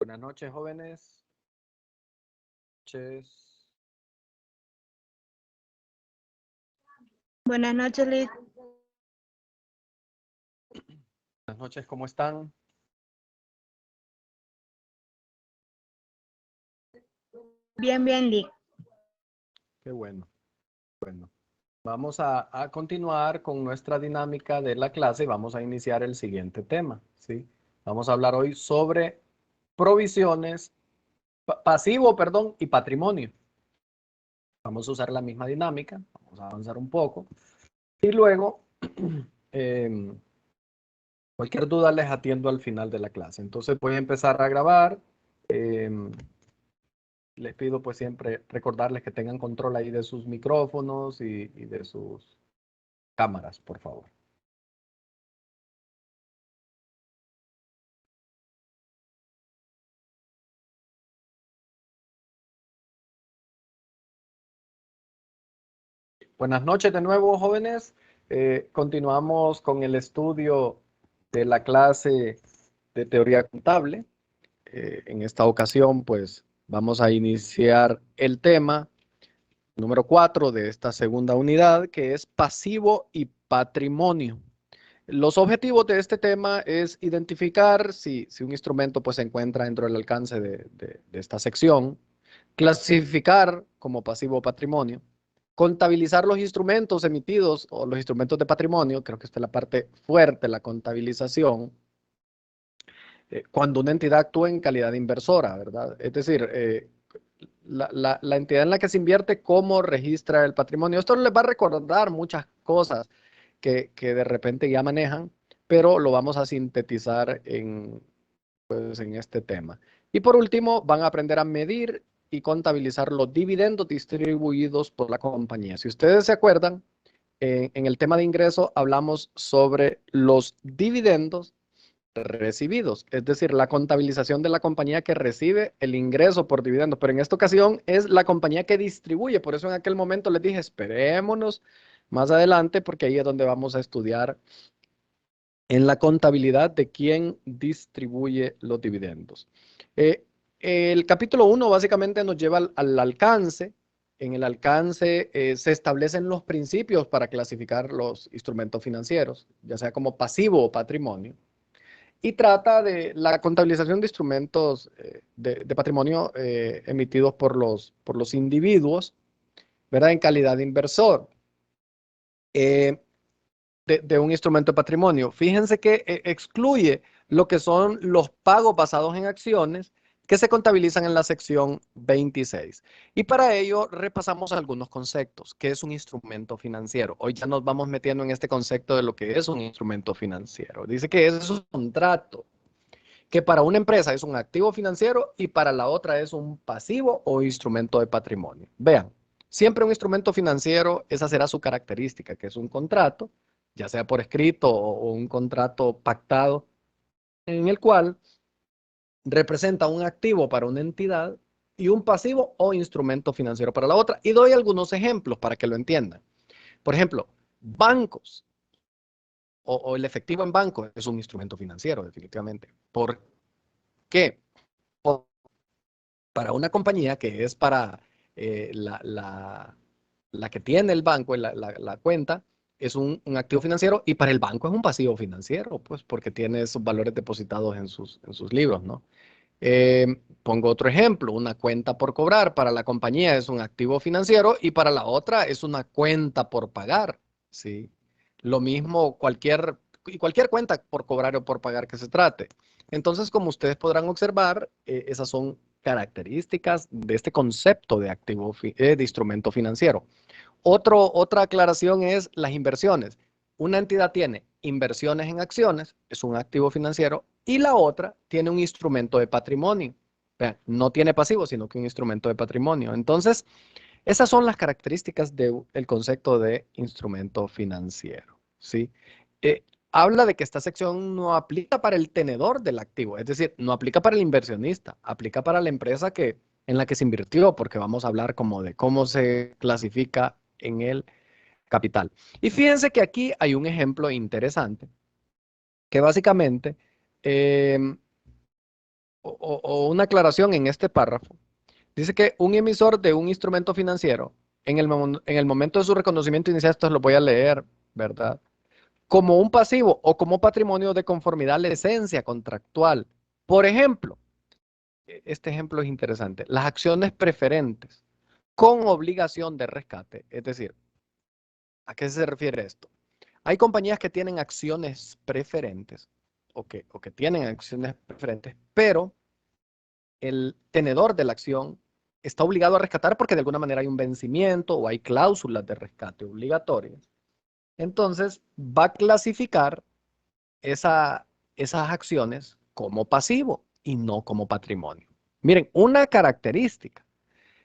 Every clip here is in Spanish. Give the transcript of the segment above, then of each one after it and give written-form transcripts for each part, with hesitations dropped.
Buenas noches, jóvenes. Noches. Buenas noches, Liz. Buenas noches, ¿cómo están? Bien, Liz. Qué bueno. Bueno, vamos a continuar con nuestra dinámica de la clase y vamos a iniciar el siguiente tema, ¿sí? Vamos a hablar hoy sobre provisiones, pasivo, perdón, y patrimonio. Vamos a usar la misma dinámica, vamos a avanzar un poco y luego cualquier duda les atiendo al final de la clase. Entonces voy a empezar a grabar. Les pido pues siempre recordarles que tengan control ahí de sus micrófonos y de sus cámaras, por favor. Buenas noches de nuevo, jóvenes. Continuamos con el estudio de la clase de teoría contable. En esta ocasión, pues, vamos a iniciar el tema número 4 de esta segunda unidad, que es pasivo y patrimonio. Los objetivos de este tema es identificar si un instrumento pues, se encuentra dentro del alcance de esta sección, clasificar como pasivo o patrimonio, contabilizar los instrumentos emitidos o los instrumentos de patrimonio, creo que esta es la parte fuerte, la contabilización, cuando una entidad actúa en calidad de inversora, ¿verdad? Es decir, la entidad en la que se invierte, cómo registra el patrimonio. Esto les va a recordar muchas cosas que de repente ya manejan, pero lo vamos a sintetizar pues, en este tema. Y por último, van a aprender a medir y contabilizar los dividendos distribuidos por la compañía. Si ustedes se acuerdan, en el tema de ingreso hablamos sobre los dividendos recibidos, es decir, la contabilización de la compañía que recibe el ingreso por dividendo, pero en esta ocasión es la compañía que distribuye, por eso en aquel momento les dije, esperémonos más adelante, porque ahí es donde vamos a estudiar en la contabilidad de quién distribuye los dividendos. El capítulo 1 básicamente nos lleva al alcance. En el alcance se establecen los principios para clasificar los instrumentos financieros, ya sea como pasivo o patrimonio, y trata de la contabilización de instrumentos de patrimonio emitidos por los individuos, ¿verdad? En calidad de inversor. De un instrumento de patrimonio. Fíjense que excluye lo que son los pagos basados en acciones que se contabilizan en la sección 26. Y para ello repasamos algunos conceptos. ¿Qué es un instrumento financiero? Hoy ya nos vamos metiendo en este concepto de lo que es un instrumento financiero. Dice que es un contrato que para una empresa es un activo financiero y para la otra es un pasivo o instrumento de patrimonio. Vean, siempre un instrumento financiero, esa será su característica, que es un contrato, ya sea por escrito o un contrato pactado, en el cual representa un activo para una entidad y un pasivo o instrumento financiero para la otra. Y doy algunos ejemplos para que lo entiendan. Por ejemplo, bancos o el efectivo en banco es un instrumento financiero, definitivamente. ¿Por qué? Para una compañía que es para la que tiene el banco, la cuenta, es un activo financiero y para el banco es un pasivo financiero, pues porque tiene esos valores depositados en sus libros, ¿no? Pongo otro ejemplo, una cuenta por cobrar para la compañía es un activo financiero y para la otra es una cuenta por pagar, ¿sí? Lo mismo cualquier cuenta por cobrar o por pagar que se trate. Entonces, como ustedes podrán observar, esas son características de este concepto de activo, de instrumento financiero. Otra aclaración es las inversiones. Una entidad tiene inversiones en acciones, es un activo financiero, y la otra tiene un instrumento de patrimonio. Vean, no tiene pasivo, sino que un instrumento de patrimonio. Entonces, esas son las características del concepto de instrumento financiero, ¿sí? Habla de que esta sección no aplica para el tenedor del activo, es decir, no aplica para el inversionista, aplica para la empresa en la que se invirtió, porque vamos a hablar como de cómo se clasifica en el capital. Y fíjense que aquí hay un ejemplo interesante, que básicamente o una aclaración en este párrafo. Dice que un emisor de un instrumento financiero, en el momento de su reconocimiento inicial, esto lo voy a leer, ¿verdad? Como un pasivo o como patrimonio de conformidad a la esencia contractual. Por ejemplo, este ejemplo es interesante, las acciones preferentes con obligación de rescate. Es decir, ¿a qué se refiere esto? Hay compañías que tienen acciones preferentes o que tienen acciones preferentes, pero el tenedor de la acción está obligado a rescatar porque de alguna manera hay un vencimiento o hay cláusulas de rescate obligatorias. Entonces, va a clasificar esas acciones como pasivo y no como patrimonio. Miren, una característica,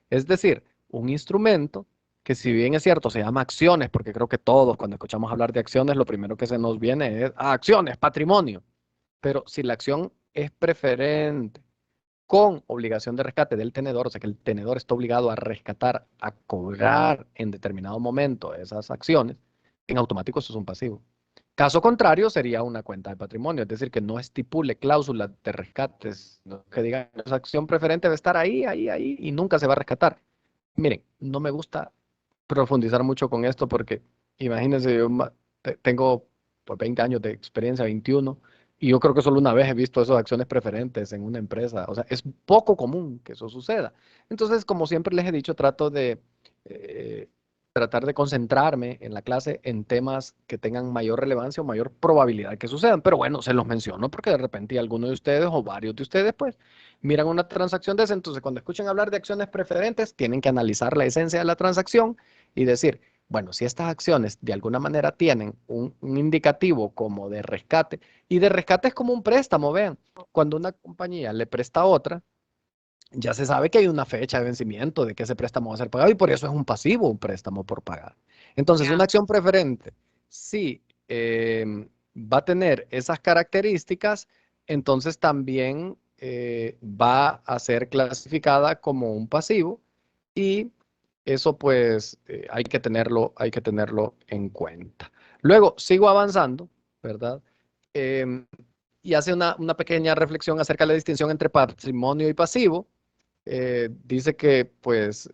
es decir, un instrumento que si bien es cierto se llama acciones, porque creo que todos cuando escuchamos hablar de acciones, lo primero que se nos viene es acciones, patrimonio. Pero si la acción es preferente con obligación de rescate del tenedor, o sea que el tenedor está obligado a rescatar, a cobrar en determinado momento esas acciones, en automático eso es un pasivo. Caso contrario sería una cuenta de patrimonio, es decir, que no estipule cláusulas de rescates, no que diga esa acción preferente debe estar ahí, ahí, ahí y nunca se va a rescatar. Miren, no me gusta profundizar mucho con esto porque imagínense, yo tengo pues, 20 años de experiencia, 21, y yo creo que solo una vez he visto esas acciones preferentes en una empresa. O sea, es poco común que eso suceda. Entonces, como siempre les he dicho, trato de eh, tratar de concentrarme en la clase en temas que tengan mayor relevancia o mayor probabilidad que sucedan. Pero bueno, se los menciono porque de repente alguno de ustedes o varios de ustedes, pues, miran una transacción de esa. Entonces, cuando escuchen hablar de acciones preferentes, tienen que analizar la esencia de la transacción y decir, bueno, si estas acciones de alguna manera tienen un indicativo como de rescate, y de rescate es como un préstamo, vean, cuando una compañía le presta a otra, ya se sabe que hay una fecha de vencimiento de que ese préstamo va a ser pagado y por eso es un pasivo, un préstamo por pagar. Entonces, una Ya. acción preferente, si va a tener esas características, entonces también va a ser clasificada como un pasivo y eso pues hay que tenerlo en cuenta. Luego, sigo avanzando, ¿verdad? Em, y hace una pequeña reflexión acerca de la distinción entre patrimonio y pasivo. Dice que pues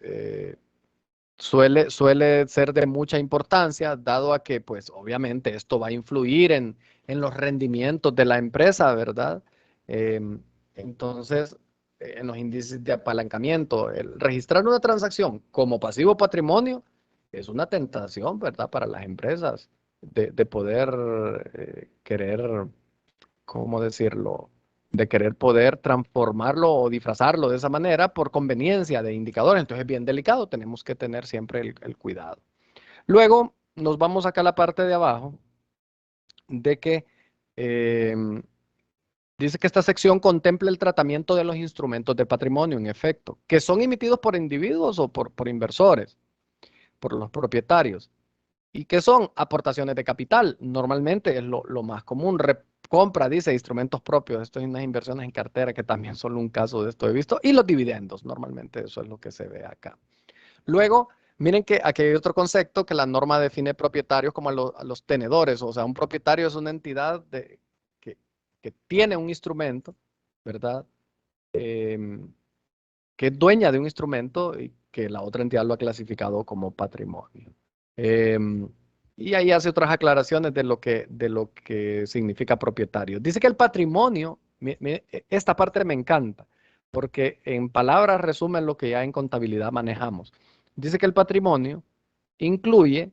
suele ser de mucha importancia, dado a que pues obviamente esto va a influir en los rendimientos de la empresa, ¿verdad? Em, entonces, en los índices de apalancamiento, el registrar una transacción como pasivo patrimonio es una tentación, ¿verdad? Para las empresas de poder querer, ¿cómo decirlo? De querer poder transformarlo o disfrazarlo de esa manera por conveniencia de indicadores. Entonces es bien delicado, tenemos que tener siempre el cuidado. Luego nos vamos acá a la parte de abajo de que eh, dice que esta sección contempla el tratamiento de los instrumentos de patrimonio, en efecto, que son emitidos por individuos o por inversores, por los propietarios. ¿Y qué son? Aportaciones de capital. Normalmente es lo más común. Compra, dice, instrumentos propios. Esto es unas inversiones en cartera que también son un caso de esto he visto. Y los dividendos. Normalmente eso es lo que se ve acá. Luego, miren que aquí hay otro concepto que la norma define propietarios como a los tenedores. O sea, un propietario es una entidad que, que tiene un instrumento, ¿verdad? Em, que es dueña de un instrumento y que la otra entidad lo ha clasificado como patrimonio. Em, y ahí hace otras aclaraciones de lo que significa propietario. Dice que el patrimonio, esta parte me encanta, porque en palabras resumen lo que ya en contabilidad manejamos. Dice que el patrimonio incluye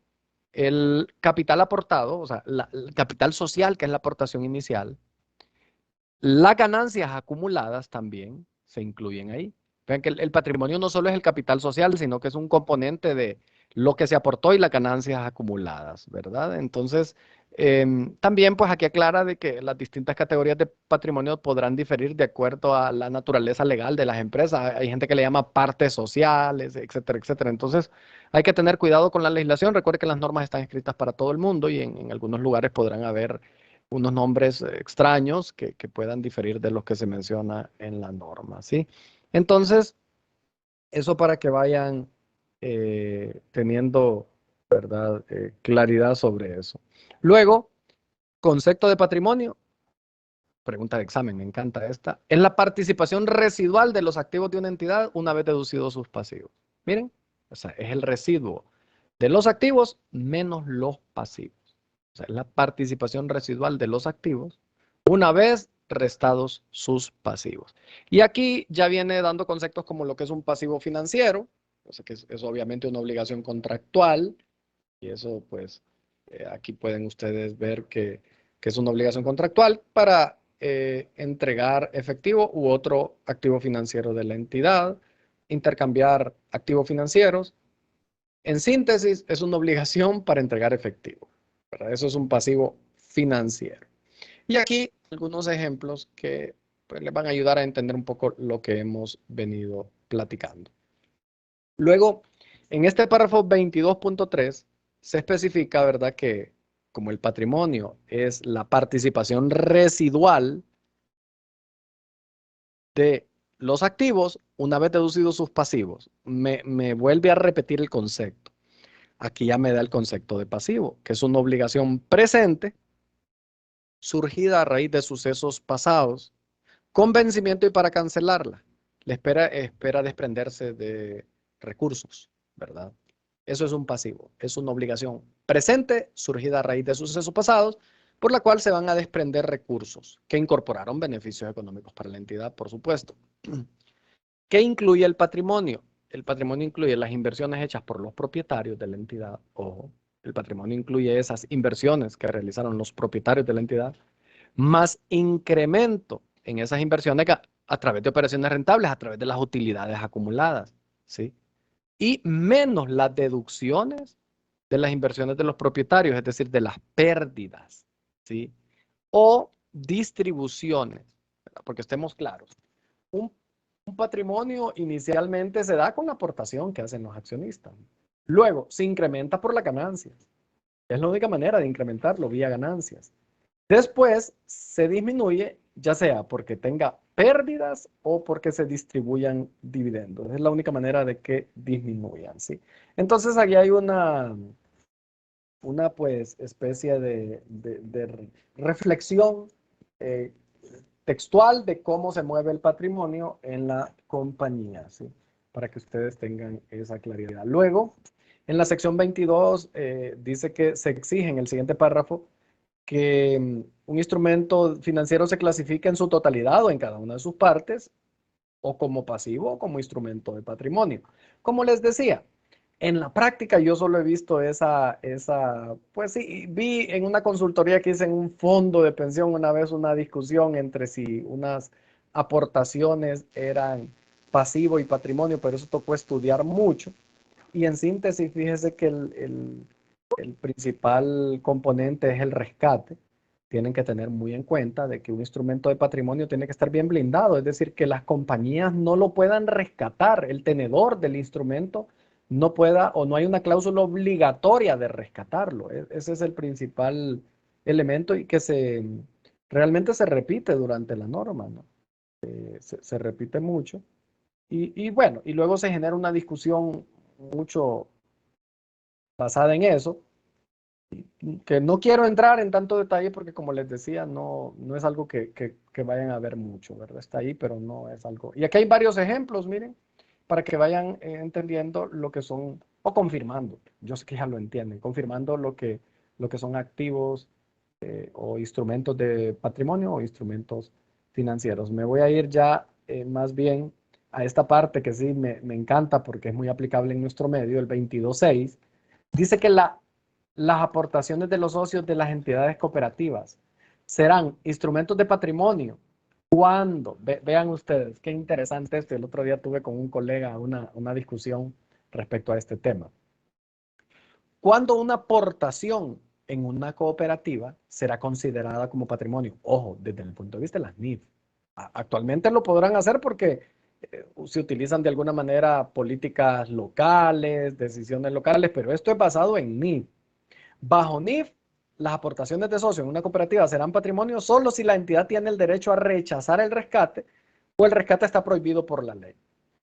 el capital aportado, o sea, el capital social, que es la aportación inicial, las ganancias acumuladas también se incluyen ahí. Vean que el patrimonio no solo es el capital social, sino que es un componente de lo que se aportó y las ganancias acumuladas, ¿verdad? Entonces, también pues aquí aclara de que las distintas categorías de patrimonio podrán diferir de acuerdo a la naturaleza legal de las empresas. Hay gente que le llama partes sociales, etcétera, etcétera. Entonces, hay que tener cuidado con la legislación. Recuerde que las normas están escritas para todo el mundo y en algunos lugares podrán haber unos nombres extraños que puedan diferir de los que se menciona en la norma, ¿sí? Entonces, eso para que vayan teniendo, ¿verdad? Claridad sobre eso. Luego, concepto de patrimonio, pregunta de examen, me encanta esta, es la participación residual de los activos de una entidad una vez deducidos sus pasivos. Miren, o sea, es el residuo de los activos menos los pasivos. O sea, es la participación residual de los activos una vez restados sus pasivos. Y aquí ya viene dando conceptos como lo que es un pasivo financiero, o sea, que es obviamente una obligación contractual, y eso pues aquí pueden ustedes ver que es una obligación contractual para entregar efectivo u otro activo financiero de la entidad, intercambiar activos financieros. En síntesis, es una obligación para entregar efectivo, ¿verdad? Eso es un pasivo financiero. Y aquí algunos ejemplos que pues, les van a ayudar a entender un poco lo que hemos venido platicando. Luego, en este párrafo 22.3 se especifica, ¿verdad?, que como el patrimonio es la participación residual de los activos, una vez deducidos sus pasivos, me vuelve a repetir el concepto. Aquí ya me da el concepto de pasivo, que es una obligación presente surgida a raíz de sucesos pasados, con vencimiento y para cancelarla. Le espera desprenderse de recursos, ¿verdad? Eso es un pasivo, es una obligación presente surgida a raíz de sucesos pasados, por la cual se van a desprender recursos que incorporaron beneficios económicos para la entidad, por supuesto. ¿Qué incluye el patrimonio? El patrimonio incluye las inversiones hechas por los propietarios de la entidad. Ojo, el patrimonio incluye esas inversiones que realizaron los propietarios de la entidad, más incremento en esas inversiones a través de operaciones rentables, a través de las utilidades acumuladas, ¿sí? Y menos las deducciones de las inversiones de los propietarios, es decir, de las pérdidas, ¿sí? O distribuciones, ¿verdad? Porque estemos claros, un, un patrimonio inicialmente se da con la aportación que hacen los accionistas. Luego, se incrementa por las ganancias. Es la única manera de incrementarlo vía ganancias. Después se disminuye, ya sea porque tenga pérdidas o porque se distribuyan dividendos. Es la única manera de que disminuyan, ¿sí? Entonces aquí hay una pues especie de reflexión eh, textual de cómo se mueve el patrimonio en la compañía, ¿sí? Para que ustedes tengan esa claridad. Luego, en la sección 22 dice que se exige en el siguiente párrafo que un instrumento financiero se clasifica en su totalidad o en cada una de sus partes, o como pasivo o como instrumento de patrimonio. Como les decía, en la práctica yo solo he visto pues sí, vi en una consultoría que hice en un fondo de pensión una vez una discusión entre si unas aportaciones eran pasivo y patrimonio, pero eso tocó estudiar mucho. Y en síntesis, fíjese que el principal componente es el rescate. Tienen que tener muy en cuenta de que un instrumento de patrimonio tiene que estar bien blindado, es decir, que las compañías no lo puedan rescatar, el tenedor del instrumento no pueda o no hay una cláusula obligatoria de rescatarlo. Ese es el principal elemento y que realmente se repite durante la norma, ¿no? Se repite mucho. Y bueno, y luego se genera una discusión mucho basada en eso, que no quiero entrar en tanto detalle porque como les decía, no es algo que vayan a ver mucho, ¿verdad? Está ahí, pero no es algo. Y aquí hay varios ejemplos, miren, para que vayan entendiendo lo que son, o confirmando, yo sé que ya lo entienden, confirmando lo que son activos o instrumentos de patrimonio o instrumentos financieros. Me voy a ir ya más bien a esta parte que sí me encanta porque es muy aplicable en nuestro medio, el 22.6. Dice que las aportaciones de los socios de las entidades cooperativas serán instrumentos de patrimonio cuando, vean ustedes, qué interesante esto. El otro día tuve con un colega una discusión respecto a este tema. Cuando una aportación en una cooperativa será considerada como patrimonio, ojo, desde el punto de vista de las NIF. Actualmente lo podrán hacer porque se utilizan de alguna manera políticas locales, decisiones locales, pero esto es basado en NIF. Bajo NIF, las aportaciones de socios en una cooperativa serán patrimonio solo si la entidad tiene el derecho a rechazar el rescate o el rescate está prohibido por la ley.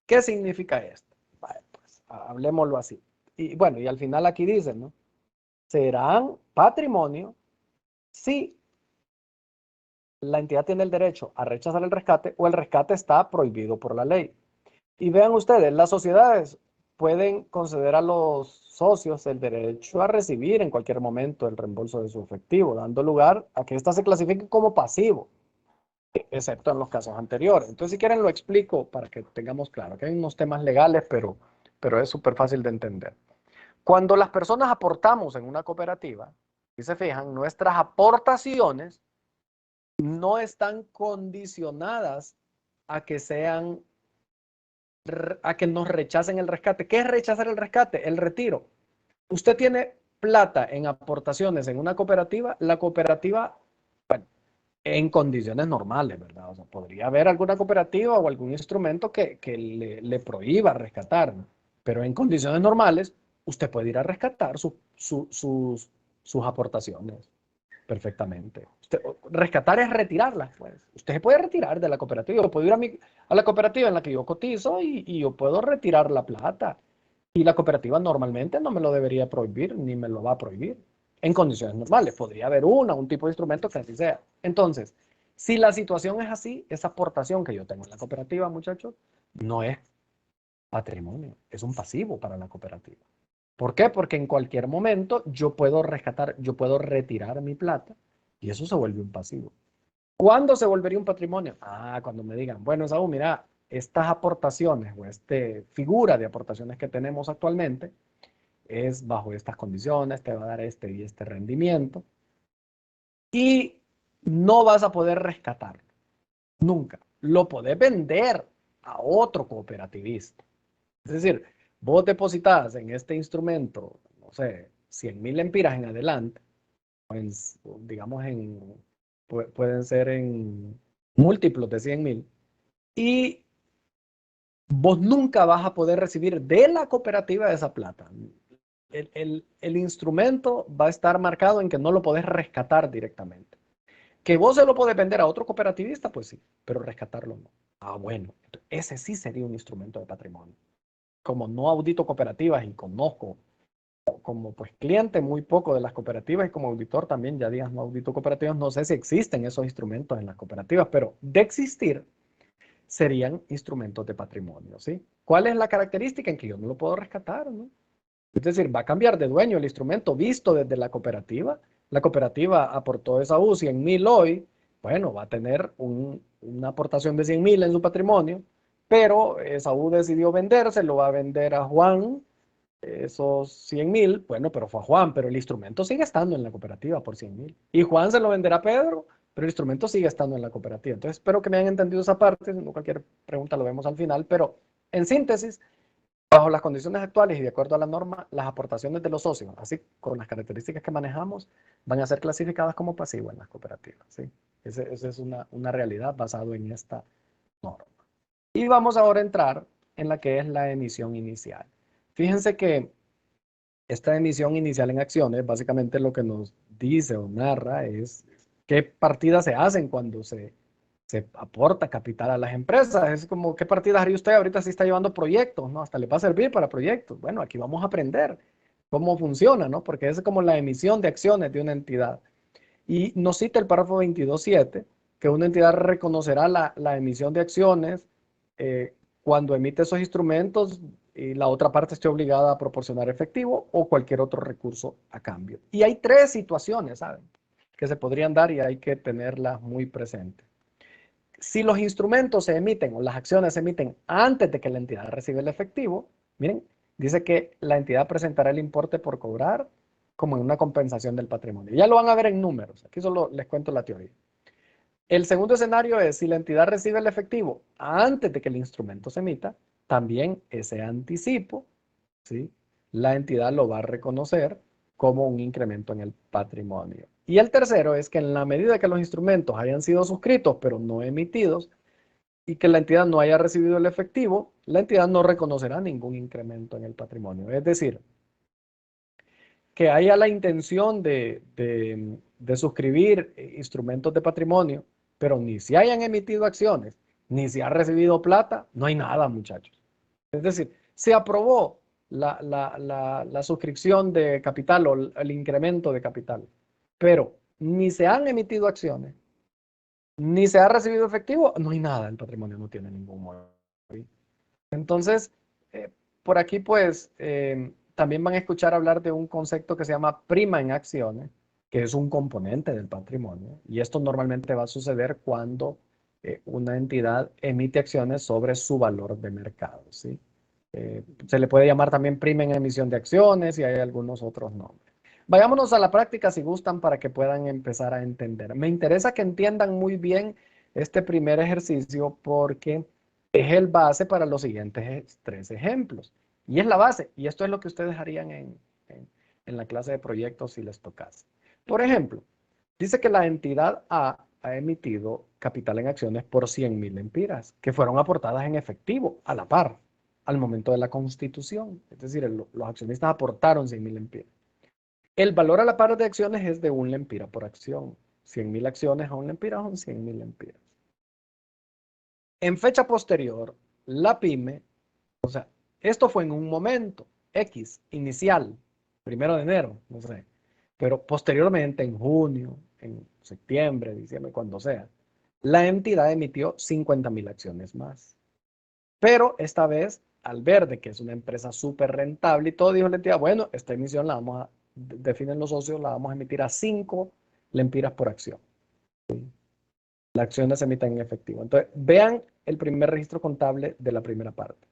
¿Qué significa esto? Vale, pues, hablemoslo así. Y bueno, y al final aquí dice, ¿no? Serán patrimonio si la entidad tiene el derecho a rechazar el rescate o el rescate está prohibido por la ley. Y vean ustedes, las sociedades pueden conceder a los socios el derecho a recibir en cualquier momento el reembolso de su efectivo, dando lugar a que ésta se clasifique como pasivo, excepto en los casos anteriores. Entonces, si quieren, lo explico para que tengamos claro que hay unos temas legales, pero es súper fácil de entender. Cuando las personas aportamos en una cooperativa, si se fijan, nuestras aportaciones no están condicionadas a que sean, a que nos rechacen el rescate. ¿Qué es rechazar el rescate? El retiro. Usted tiene plata en aportaciones en una cooperativa, la cooperativa, bueno, en condiciones normales, ¿verdad? O sea, podría haber alguna cooperativa o algún instrumento que le prohíba rescatar, ¿no? Pero en condiciones normales, usted puede ir a rescatar sus aportaciones perfectamente. Rescatar es retirarlas, pues. Usted se puede retirar de la cooperativa. Yo puedo ir a la cooperativa en la que yo cotizo y yo puedo retirar la plata. Y la cooperativa normalmente no me lo debería prohibir, ni me lo va a prohibir. En condiciones normales. Podría haber un tipo de instrumento que así sea. Entonces, si la situación es así, esa aportación que yo tengo en la cooperativa, muchachos, no es patrimonio, es un pasivo para la cooperativa. ¿Por qué? Porque en cualquier momento yo puedo rescatar, yo puedo retirar mi plata y eso se vuelve un pasivo. ¿Cuándo se volvería un patrimonio? Cuando me digan, bueno, Saúl, mira, estas aportaciones o esta figura de aportaciones que tenemos actualmente es bajo estas condiciones, te va a dar este y este rendimiento y no vas a poder rescatarlo. Nunca. Lo podés vender a otro cooperativista. Es decir, vos depositas en este instrumento, no sé, 100.000 lempiras en adelante, o en, digamos, pueden ser en múltiplos de 100.000, y vos nunca vas a poder recibir de la cooperativa esa plata. El instrumento va a estar marcado en que no lo podés rescatar directamente. Que vos se lo podés vender a otro cooperativista, pues sí, pero rescatarlo no. Bueno, ese sí sería un instrumento de patrimonio. Como no audito cooperativas y conozco como pues cliente muy poco de las cooperativas y como auditor también, ya digas no audito cooperativas, no sé si existen esos instrumentos en las cooperativas, pero de existir serían instrumentos de patrimonio, ¿sí? ¿Cuál es la característica? En que yo no lo puedo rescatar, ¿no? Es decir, va a cambiar de dueño el instrumento visto desde la cooperativa aportó esa U 100.000 hoy, bueno, va a tener una aportación de 100.000 en su patrimonio, pero esa U decidió venderse, lo va a vender a Juan, esos 100.000, bueno, pero fue a Juan, pero el instrumento sigue estando en la cooperativa por 100.000. Y Juan se lo venderá a Pedro, pero el instrumento sigue estando en la cooperativa. Entonces, espero que me hayan entendido esa parte. No, cualquier pregunta lo vemos al final, pero en síntesis, bajo las condiciones actuales y de acuerdo a la norma, las aportaciones de los socios, así con las características que manejamos, van a ser clasificadas como pasivo en las cooperativas, ¿sí? Esa es una realidad basada en esta norma. Y vamos ahora a entrar en la que es la emisión inicial. Fíjense que esta emisión inicial en acciones, básicamente lo que nos dice o narra es qué partidas se hacen cuando se aporta capital a las empresas. Es como, ¿qué partidas haría usted ahorita si está llevando proyectos? ¿No? Hasta le va a servir para proyectos. Bueno, aquí vamos a aprender cómo funciona, ¿no? Porque es como la emisión de acciones de una entidad. Y nos cita el párrafo 22.7, que una entidad reconocerá la emisión de acciones cuando emite esos instrumentos y la otra parte esté obligada a proporcionar efectivo o cualquier otro recurso a cambio. Y hay tres situaciones, ¿saben?, que se podrían dar y hay que tenerlas muy presentes. Si los instrumentos se emiten o las acciones se emiten antes de que la entidad reciba el efectivo, miren, dice que la entidad presentará el importe por cobrar como en una compensación del patrimonio. Ya lo van a ver en números, aquí solo les cuento la teoría. El segundo escenario es si la entidad recibe el efectivo antes de que el instrumento se emita, también ese anticipo, ¿sí?, la entidad lo va a reconocer como un incremento en el patrimonio. Y el tercero es que en la medida que los instrumentos hayan sido suscritos pero no emitidos y que la entidad no haya recibido el efectivo, la entidad no reconocerá ningún incremento en el patrimonio. Es decir, que haya la intención de suscribir instrumentos de patrimonio, pero ni si hayan emitido acciones, ni si ha recibido plata, no hay nada, muchachos. Es decir, se aprobó la suscripción de capital o el incremento de capital, pero ni se han emitido acciones, ni se ha recibido efectivo, no hay nada, el patrimonio no tiene ningún móvil. Entonces, por aquí pues también van a escuchar hablar de un concepto que se llama prima en acciones, que es un componente del patrimonio. Y esto normalmente va a suceder cuando una entidad emite acciones sobre su valor de mercado, ¿sí? Se le puede llamar también prima en emisión de acciones y hay algunos otros nombres. Vayámonos a la práctica si gustan para que puedan empezar a entender. Me interesa que entiendan muy bien este primer ejercicio porque es el base para los siguientes 3 ejemplos. Y es la base. Y esto es lo que ustedes harían en la clase de proyectos si les tocase. Por ejemplo, dice que la entidad A ha emitido capital en acciones por 100,000 lempiras, que fueron aportadas en efectivo, a la par, al momento de la constitución. Es decir, los accionistas aportaron 100,000 lempiras. El valor a la par de acciones es de 1 lempira por acción. 100,000 acciones a 1 lempira son 100,000 lempiras. En fecha posterior, la pyme, o sea, esto fue en un momento X, inicial, 1 de enero, no sé, pero posteriormente en junio, en septiembre, diciembre, cuando sea, la entidad emitió 50,000 acciones más. Pero esta vez, al ver de que es una empresa súper rentable y todo, dijo la entidad, bueno, esta emisión la vamos a, definen los socios, la vamos a emitir a 5 lempiras por acción. La acción se emite en efectivo. Entonces, vean el primer registro contable de la primera parte.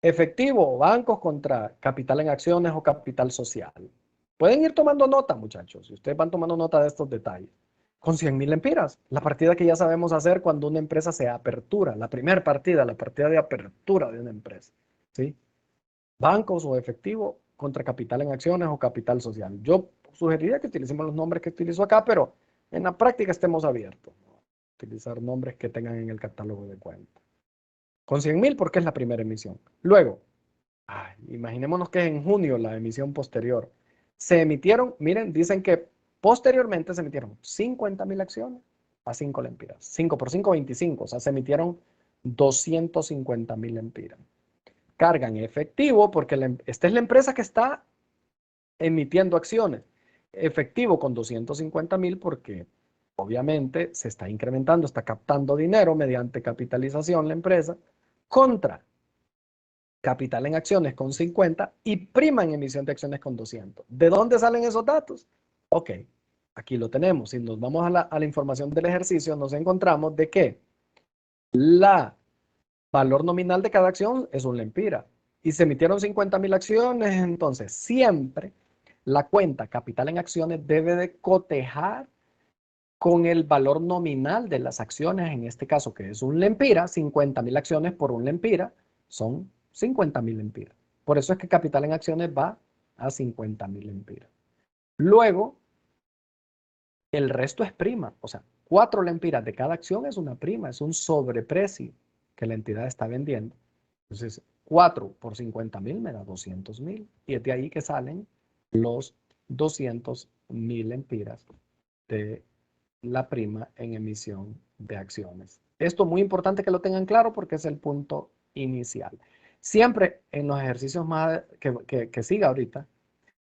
Efectivo, bancos contra capital en acciones o capital social. Pueden ir tomando nota, muchachos, si ustedes van tomando nota de estos detalles. Con 100,000 lempiras, la partida que ya sabemos hacer cuando una empresa se apertura, la primera partida, la partida de apertura de una empresa. ¿Sí? Bancos o efectivo contra capital en acciones o capital social. Yo sugeriría que utilicemos los nombres que utilizo acá, pero en la práctica estemos abiertos. Utilizar nombres que tengan en el catálogo de cuentas. Con 100,000 porque es la primera emisión. Luego, imaginémonos que es en junio la emisión posterior. Se emitieron, miren, dicen que posteriormente se emitieron 50,000 acciones a 5 lempiras. 5 por 5, 25. O sea, se emitieron 250,000 lempiras. Cargan efectivo porque esta es la empresa que está emitiendo acciones. Efectivo con 250,000 porque obviamente se está incrementando, está captando dinero mediante capitalización la empresa contra capital en acciones con 50 y prima en emisión de acciones con 200. ¿De dónde salen esos datos? Ok, aquí lo tenemos. Si nos vamos a la información del ejercicio, nos encontramos de que la valor nominal de cada acción es 1 lempira y se emitieron 50,000 acciones, entonces siempre la cuenta capital en acciones debe de cotejar con el valor nominal de las acciones, en este caso que es 1 lempira, 50,000 acciones por 1 lempira son 50,000 lempiras. Por eso es que capital en acciones va a 50,000 lempiras. Luego, el resto es prima, o sea, 4 lempiras de cada acción es una prima, es un sobreprecio que la entidad está vendiendo. Entonces, 4 por 50,000 me da 200,000 y es de ahí que salen los 200,000 lempiras de la prima en emisión de acciones. Esto es muy importante que lo tengan claro porque es el punto inicial. Siempre en los ejercicios más que siga ahorita,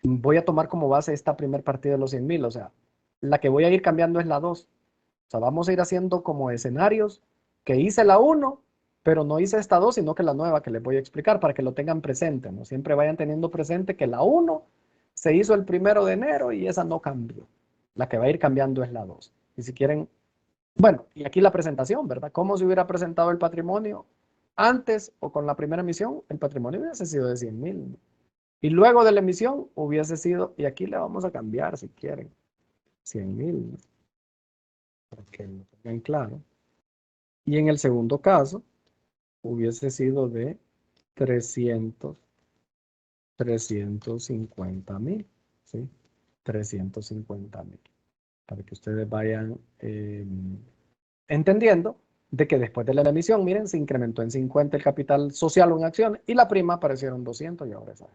voy a tomar como base esta primera partida de los 100,000, o sea, la que voy a ir cambiando es la 2. O sea, vamos a ir haciendo como escenarios que hice la 1, pero no hice esta 2, sino que la nueva que les voy a explicar para que lo tengan presente, ¿no? Siempre vayan teniendo presente que la 1 se hizo el 1 de enero y esa no cambió. La que va a ir cambiando es la 2. Y si quieren, bueno, y aquí la presentación, ¿verdad? ¿Cómo se hubiera presentado el patrimonio antes o con la primera emisión? El patrimonio hubiese sido de 100,000. Y luego de la emisión hubiese sido, y aquí le vamos a cambiar si quieren, 100,000, para que lo tengan claro. Y en el segundo caso, hubiese sido de 350,000, ¿sí? 350,000. Para que ustedes vayan entendiendo de que después de la emisión, miren, se incrementó en 50 el capital social o en acciones y la prima aparecieron 200 y ahora saben.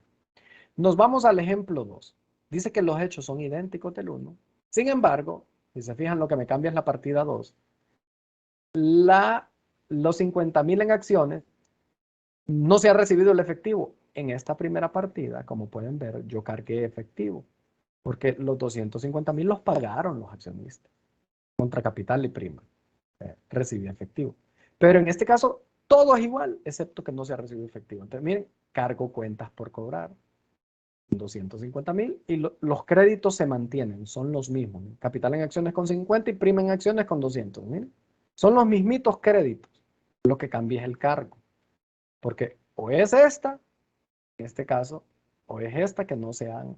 Nos vamos al ejemplo 2. Dice que los hechos son idénticos del 1. Sin embargo, si se fijan, lo que me cambia es la partida 2. Los 50,000 en acciones no se ha recibido el efectivo. En esta primera partida, como pueden ver, yo cargué efectivo, porque los 250,000 los pagaron los accionistas contra capital y prima. recibió efectivo. Pero en este caso, todo es igual, excepto que no se ha recibido efectivo. Entonces, miren, cargo cuentas por cobrar, 250.000, y los créditos se mantienen, son los mismos. Capital en acciones con 50 y prima en acciones con 200. Miren, son los mismitos créditos. Lo que cambia es el cargo. Porque o es esta, en este caso, o es esta que no se han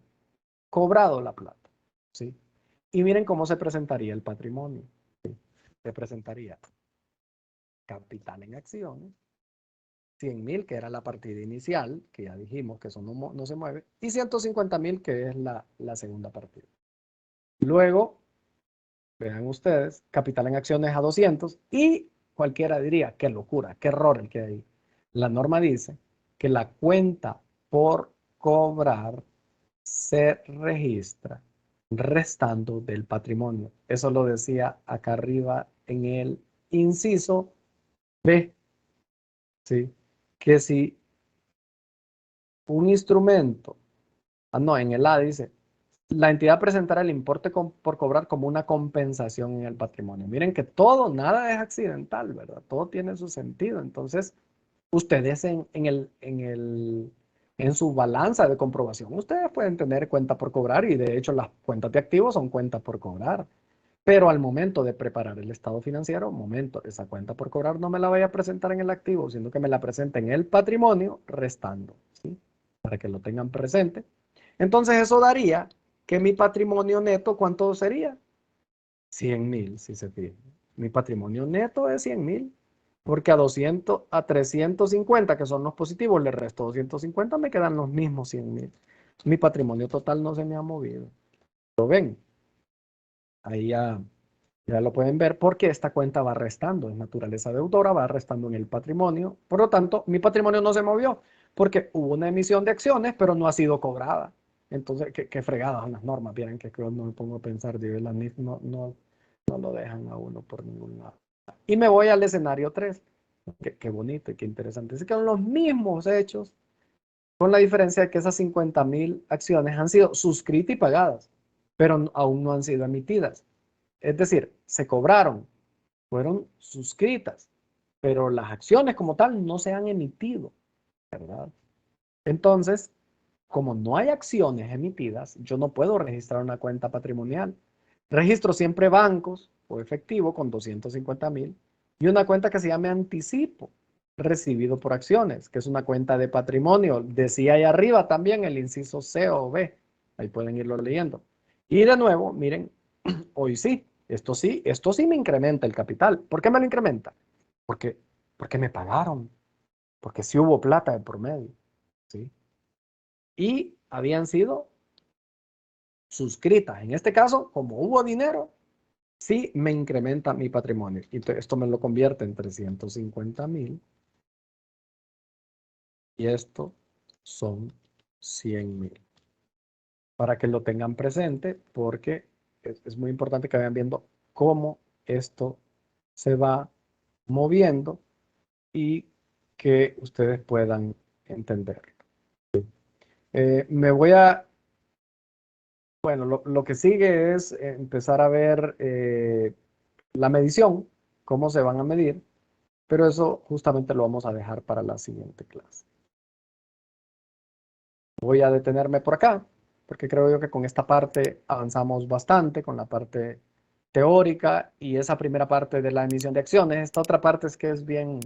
cobrado la plata. ¿Sí? Y miren cómo se presentaría el patrimonio. ¿Sí? Se presentaría capital en acciones, 100.000, que era la partida inicial, que ya dijimos que eso no se mueve, y 150.000, que es la segunda partida. Luego, vean ustedes, capital en acciones a 200, y cualquiera diría, qué locura, qué error el que hay. La norma dice que la cuenta por cobrar se registra restando del patrimonio. Eso lo decía acá arriba en el inciso B, ¿sí? Que si un instrumento, no, en el A dice, la entidad presentará el importe por cobrar como una compensación en el patrimonio. Miren que todo, nada es accidental, ¿verdad? Todo tiene su sentido. Entonces, ustedes en su balanza de comprobación, ustedes pueden tener cuenta por cobrar, y de hecho las cuentas de activos son cuentas por cobrar. Pero al momento de preparar el estado financiero, esa cuenta por cobrar no me la vaya a presentar en el activo, sino que me la presente en el patrimonio restando, ¿sí? Para que lo tengan presente. Entonces eso daría que mi patrimonio neto, ¿cuánto sería? 100.000, si se fijan. Mi patrimonio neto es 100.000, porque a 350, que son los positivos, le resto 250, me quedan los mismos 100.000. Mi patrimonio total no se me ha movido. ¿Lo ven? Ahí ya lo pueden ver, porque esta cuenta va restando, es naturaleza deudora, va restando en el patrimonio. Por lo tanto, mi patrimonio no se movió, porque hubo una emisión de acciones, pero no ha sido cobrada. Entonces, qué fregadas son las normas. Vieran que no me pongo a pensar, Dios, la NIF no lo dejan a uno por ningún lado. Y me voy al escenario 3. Qué bonito y qué interesante. Es que son los mismos hechos, con la diferencia de que esas 50.000 acciones han sido suscritas y pagadas, pero aún no han sido emitidas. Es decir, se cobraron, fueron suscritas, pero las acciones como tal no se han emitido, ¿verdad? Entonces, como no hay acciones emitidas, yo no puedo registrar una cuenta patrimonial. Registro siempre bancos o efectivo con 250.000 y una cuenta que se llame anticipo, recibido por acciones, que es una cuenta de patrimonio. Decía ahí arriba también el inciso C o B. Ahí pueden irlo leyendo. Y de nuevo, miren, hoy sí, esto sí me incrementa el capital. ¿Por qué me lo incrementa? Porque, porque me pagaron, porque sí hubo plata de por medio, ¿sí? Y habían sido suscritas. En este caso, como hubo dinero, sí me incrementa mi patrimonio. Y esto me lo convierte en 350.000. Y esto son 100.000. Para que lo tengan presente, porque es muy importante que vayan viendo cómo esto se va moviendo y que ustedes puedan entender. Me voy a, bueno, lo que sigue es empezar a ver la medición, cómo se van a medir, pero eso justamente lo vamos a dejar para la siguiente clase. Voy a detenerme por acá, porque creo yo que con esta parte avanzamos bastante, con la parte teórica y esa primera parte de la emisión de acciones. Esta otra parte es que es bien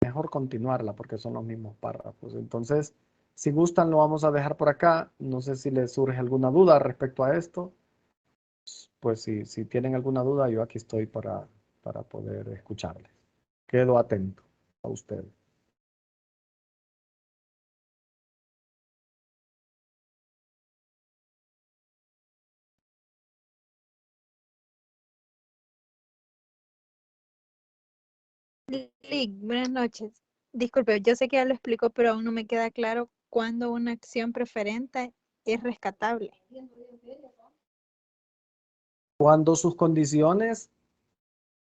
mejor continuarla porque son los mismos párrafos. Entonces, si gustan, lo vamos a dejar por acá. No sé si les surge alguna duda respecto a esto. Pues si tienen alguna duda, yo aquí estoy para poder escucharles. Quedo atento a ustedes. Lick, buenas noches. Disculpe, yo sé que ya lo explicó, pero aún no me queda claro cuándo una acción preferente es rescatable. Cuando sus condiciones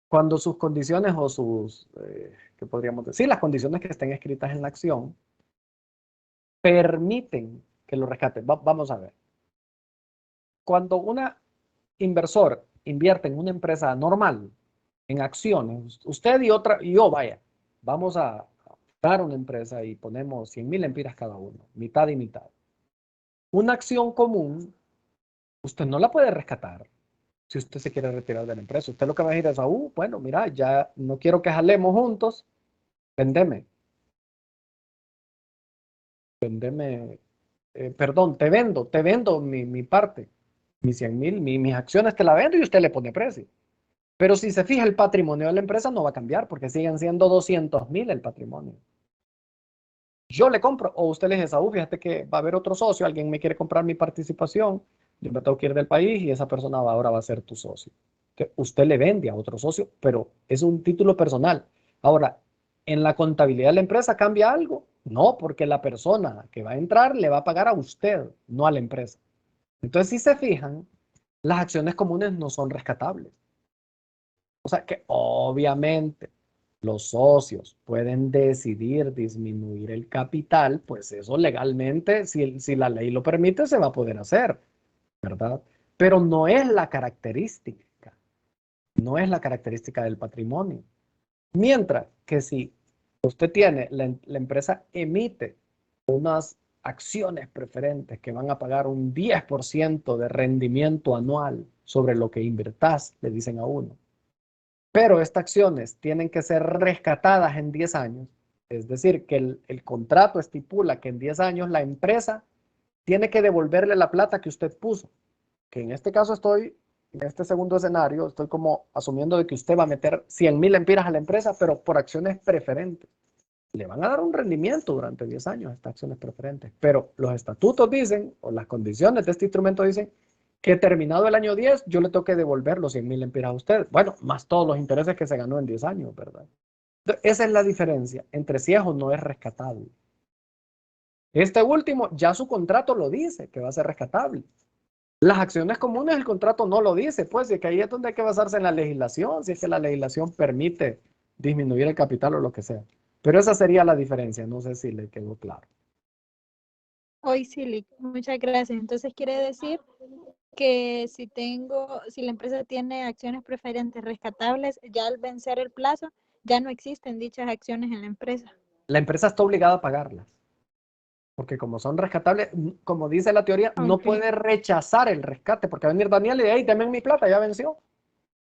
o ¿qué podríamos decir? Las condiciones que estén escritas en la acción permiten que lo rescate. Vamos a ver. Cuando un inversor invierte en una empresa normal, en acciones, usted y otra, y yo, vaya, vamos a dar una empresa y ponemos 100,000 lempiras cada uno, mitad y mitad. Una acción común, usted no la puede rescatar si usted se quiere retirar de la empresa. Usted lo que va a decir es, bueno, mira, ya no quiero que jalemos juntos, vendeme, perdón, te vendo mi parte, mis 100,000, mis acciones te la vendo y usted le pone precio. Pero si se fija, el patrimonio de la empresa no va a cambiar porque siguen siendo 200,000 el patrimonio. Yo le compro, o usted le dice, fíjate que va a haber otro socio, alguien me quiere comprar mi participación, yo me tengo que ir del país y esa persona ahora va a ser tu socio. Que usted le vende a otro socio, pero es un título personal. Ahora, ¿en la contabilidad de la empresa cambia algo? No, porque la persona que va a entrar le va a pagar a usted, no a la empresa. Entonces, si se fijan, las acciones comunes no son rescatables. O sea que obviamente los socios pueden decidir disminuir el capital, pues eso legalmente, si la ley lo permite, se va a poder hacer, ¿verdad? Pero no es la característica, no es la característica del patrimonio. Mientras que si usted tiene, la empresa emite unas acciones preferentes que van a pagar un 10% de rendimiento anual sobre lo que invertás, le dicen a uno. Pero estas acciones tienen que ser rescatadas en 10 años. Es decir, que el contrato estipula que en 10 años la empresa tiene que devolverle la plata que usted puso. Que en este caso en este segundo escenario, estoy como asumiendo de que usted va a meter 100,000 lempiras a la empresa, pero por acciones preferentes. Le van a dar un rendimiento durante 10 años estas acciones preferentes. Pero los estatutos dicen, o las condiciones de este instrumento dicen, que terminado el año 10, yo le tengo que devolver los 100,000 lempiras a usted. Bueno, más todos los intereses que se ganó en 10 años, ¿verdad? Entonces, esa es la diferencia entre si es o no es rescatable. Este último, ya su contrato lo dice, que va a ser rescatable. Las acciones comunes, el contrato no lo dice, pues, y que ahí es donde hay que basarse en la legislación, si es que la legislación permite disminuir el capital o lo que sea. Pero esa sería la diferencia, no sé si le quedó claro. Hoy sí, Lick, muchas gracias. Entonces quiere decir que si la empresa tiene acciones preferentes rescatables, ya al vencer el plazo, ya no existen dichas acciones en la empresa. La empresa está obligada a pagarlas, porque como son rescatables, como dice la teoría, no Ok. puede rechazar el rescate, porque va a venir Daniel y hey, dame mi plata, ya venció.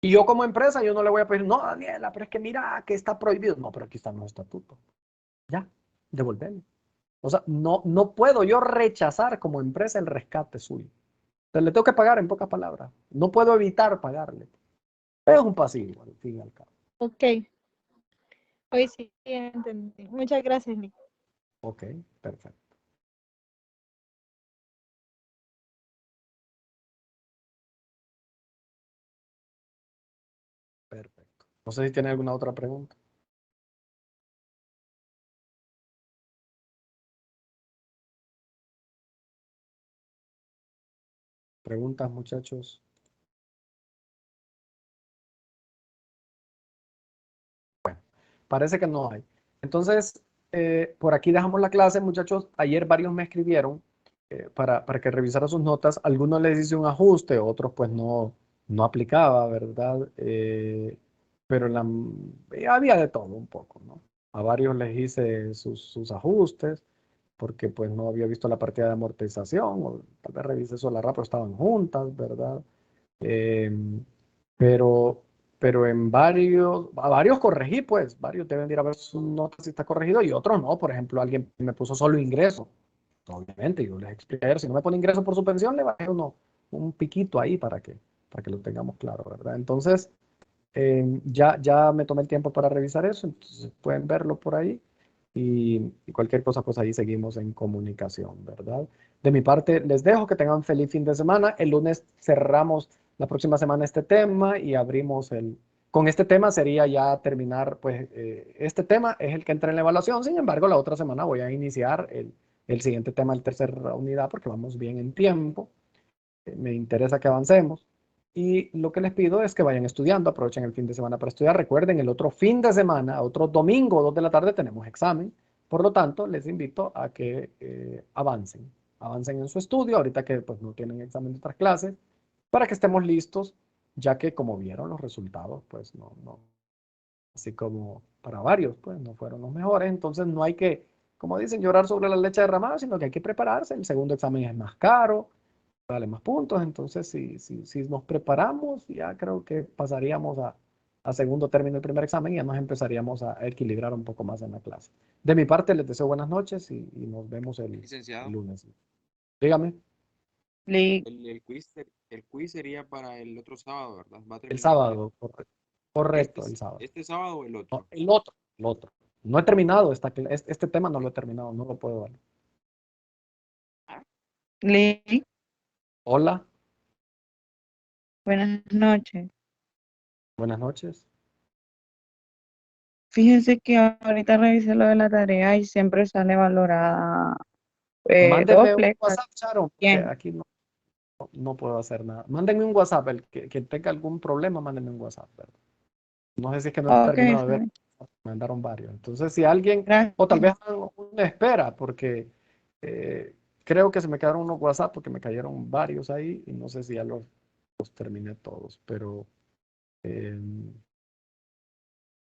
Y yo como empresa, yo no le voy a pedir, no, Daniela, pero es que mira, que está prohibido. No, pero aquí están los estatutos. Ya, devolverlo. O sea, no puedo yo rechazar como empresa el rescate suyo. Entonces, le tengo que pagar en pocas palabras. No puedo evitar pagarle. Es un pasivo, al fin y al cabo. Ok, hoy sí entendí. Muchas gracias, Lick. Ok, perfecto. Perfecto. No sé si tiene alguna otra pregunta. Preguntas, muchachos. Parece que no hay. Entonces, por aquí dejamos la clase, muchachos. Ayer varios me escribieron para que revisara sus notas. Algunos les hice un ajuste, otros pues no aplicaba, ¿verdad? Pero había de todo un poco, ¿no? A varios les hice sus ajustes porque pues no había visto la partida de amortización o tal vez revisé solo la rápido, estaban juntas, ¿verdad? Em, pero, pero a varios corregí, pues, varios deben ir a ver su nota si está corregido y otros no. Por ejemplo, alguien me puso solo ingreso. Obviamente, yo les expliqué ayer, si no me pone ingreso por su pensión, le bajé un piquito ahí para que lo tengamos claro, ¿verdad? Entonces, ya me tomé el tiempo para revisar eso, entonces pueden verlo por ahí y cualquier cosa, pues ahí seguimos en comunicación, ¿verdad? De mi parte, les dejo que tengan feliz fin de semana. El lunes cerramos la próxima semana este tema y abrimos con este tema sería ya terminar, pues este tema es el que entra en la evaluación, sin embargo, la otra semana voy a iniciar el siguiente tema, el tercera unidad, porque vamos bien en tiempo. Me interesa que avancemos. Y lo que les pido es que vayan estudiando, aprovechen el fin de semana para estudiar. Recuerden, el otro fin de semana, otro domingo, 2 de la tarde, tenemos examen. Por lo tanto, les invito a que avancen en su estudio, ahorita que pues, no tienen examen de otras clases, para que estemos listos ya que como vieron los resultados, pues no, así como para varios, pues no fueron los mejores. Entonces no hay que, como dicen, llorar sobre la leche derramada, sino que hay que prepararse. El segundo examen es más caro, vale más puntos. Entonces, si nos preparamos, ya creo que pasaríamos a segundo término del primer examen y ya nos empezaríamos a equilibrar un poco más en la clase. De mi parte, les deseo buenas noches y nos vemos el Licenciado, lunes. Dígame, Li- el quiz sería para el otro sábado, ¿verdad? Va a el terminar ya. sábado, correcto, el sábado. Este sábado o el No, otro. el otro, el otro. No he terminado, este tema no lo he terminado, no lo puedo dar. Li, Hola, buenas noches. buenas noches. Fíjense que ahorita revisé lo de la tarea y siempre sale valorada Mándeme un doble, WhatsApp, Sharon, porque 100. aquí no puedo hacer nada. Mándenme un WhatsApp, el que tenga algún problema, mándenme un WhatsApp, ¿verdad? No sé si es que no he Ok, terminado de está ver, bien. me mandaron varios. Entonces, si alguien, o tal vez Gracias. hagan una espera, porque creo que se me quedaron unos WhatsApp porque me cayeron varios ahí y no sé si ya los terminé todos, pero eh,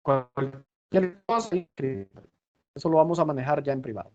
cualquier cosa, eso lo vamos a manejar ya en privado.